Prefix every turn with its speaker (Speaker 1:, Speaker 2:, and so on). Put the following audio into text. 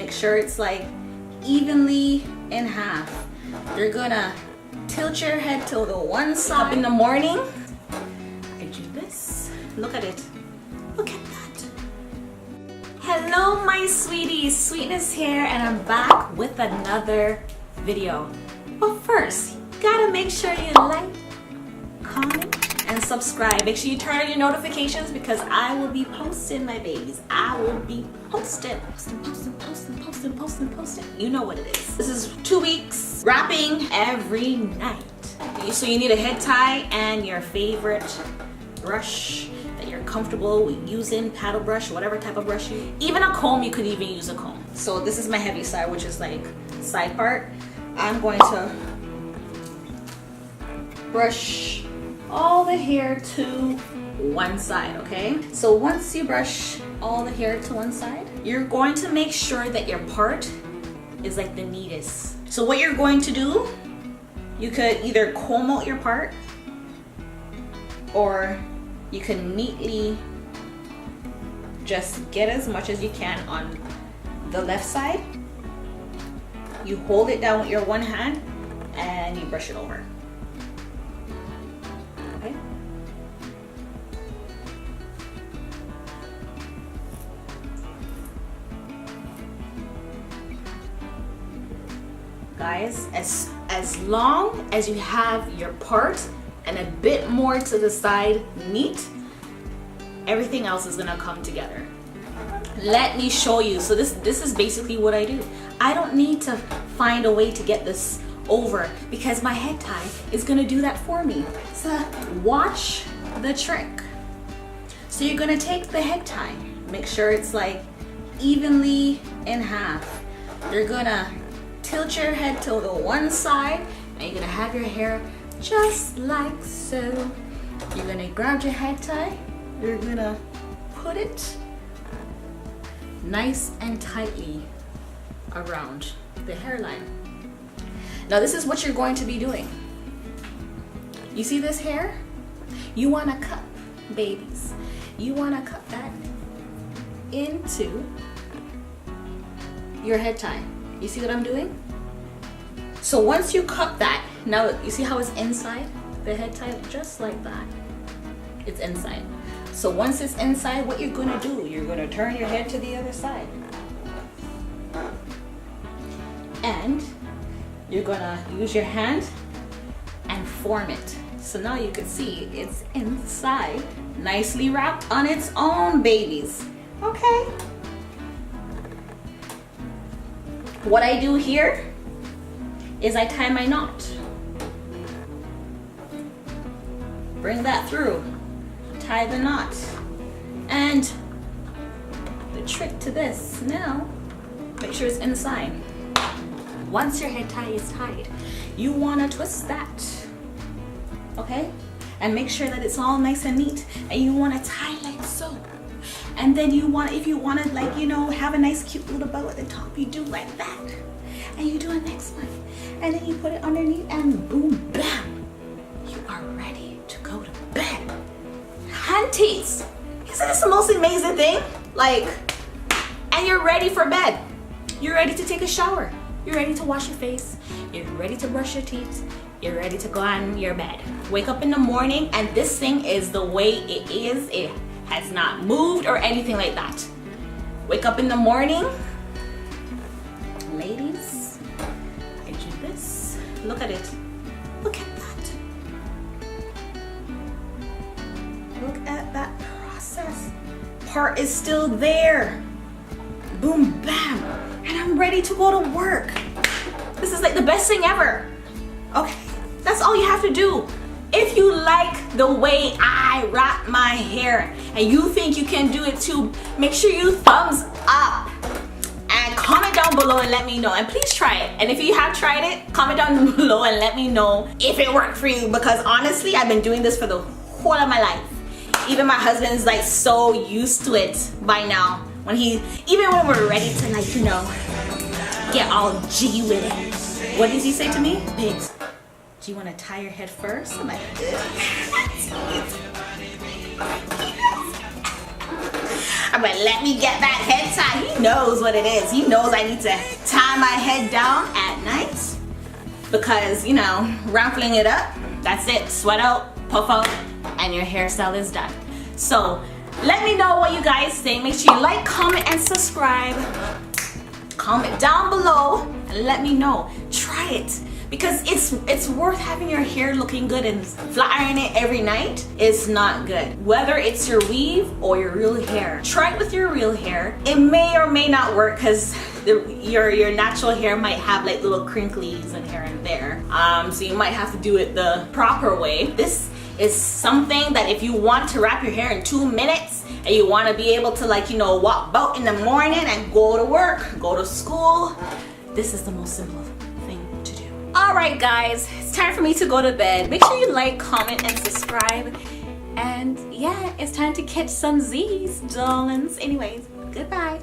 Speaker 1: make sure it's like evenly in half. You're gonna tilt your head to the one side. Up in the morning, I do this. Look at it. Look at that. Hello, my sweeties. Sweetness here, and I'm back with another video. But first, you gotta make sure you like, comment, and subscribe. Make sure you turn on your notifications because I will be posting, my babies. I will be posting. You know what it is. This is 2 weeks wrapping every night. So you need a head tie and your favorite brush that you're comfortable with using, paddle brush, whatever type of brush you. Even a comb, you could even use a comb. So this is my heavy side, which is like side part. I'm going to brush all the hair to one side, okay? So once you brush all the hair to one side, you're going to make sure that your part is like the neatest. So what you're going to do, you could either comb out your part or you can neatly just get as much as you can on the left side. You hold it down with your one hand and you brush it over. Okay? Guys, as long as you have your part and a bit more to the side neat, everything else is gonna come together. Let me show you. So this is basically what I do. I don't need to find a way to get this over because my head tie is gonna do that for me. So watch the trick. So you're gonna take the head tie, make sure it's like evenly in half. You're gonna tilt your head to the one side and you're gonna have your hair just like so. You're gonna grab your head tie, you're gonna put it nice and tightly around the hairline. Now this is what you're going to be doing. You see this hair? You wanna cut, babies. You wanna cut that into your head tie. You see what I'm doing? So once you cut that, now you see how it's inside the head tie? Just like that. It's inside. So once it's inside, what you're gonna do, you're gonna turn your head to the other side. And you're gonna use your hand and form it. So now you can see it's inside, nicely wrapped on its own, babies. Okay. What I do here is I tie my knot. Bring that through. Tie the knot. And the trick to this now, make sure it's inside. Once your head tie is tied, you want to twist that, okay? And make sure that it's all nice and neat. And you want to tie like so. And then you want, if you want to, like, you know, have a nice cute little bow at the top, you do like that. And you do a next one. And then you put it underneath and boom, bam. You are ready to go to bed. Hunties, isn't this the most amazing thing? Like, and you're ready for bed. You're ready to take a shower. You're ready to wash your face. You're ready to brush your teeth. You're ready to go on your bed. Wake up in the morning and this thing is the way it is. It has not moved or anything like that. Wake up in the morning. Ladies, I do this. Look at it. Look at that. Look at that process. Part is still there. Boom, bam. And I'm ready to go to work. This is like the best thing ever. Okay, that's all you have to do. If you like the way I wrap my hair and you think you can do it too, make sure you thumbs up and comment down below and let me know. And please try it. And if you have tried it, comment down below and let me know if it worked for you, because honestly, I've been doing this for the whole of my life. Even my husband's like so used to it by now. Even when we're ready to, like, you know, get all jiggy with it. What does he say to me? Biggs, do you want to tie your head first? I'm like, but let me get that head tie. He knows what it is. He knows I need to tie my head down at night because, you know, ruffling it up, that's it. Sweat out, puff out, and your hairstyle is done. So let me know what you guys think. Make sure you like, comment, and subscribe. Comment down below and let me know. Try it. Because it's worth having your hair looking good, and flat ironing it every night is not good. Whether it's your weave or your real hair, try it with your real hair. It may or may not work because your natural hair might have like little crinklies and here and there. So you might have to do it the proper way. This is something that if you want to wrap your hair in 2 minutes and you want to be able to, like, you know, walk about in the morning and go to work, go to school, this is the most simple thing to do. Alright guys, it's time for me to go to bed. Make sure you like, comment, and subscribe. And yeah, it's time to catch some Z's, darlings. Anyways, goodbye.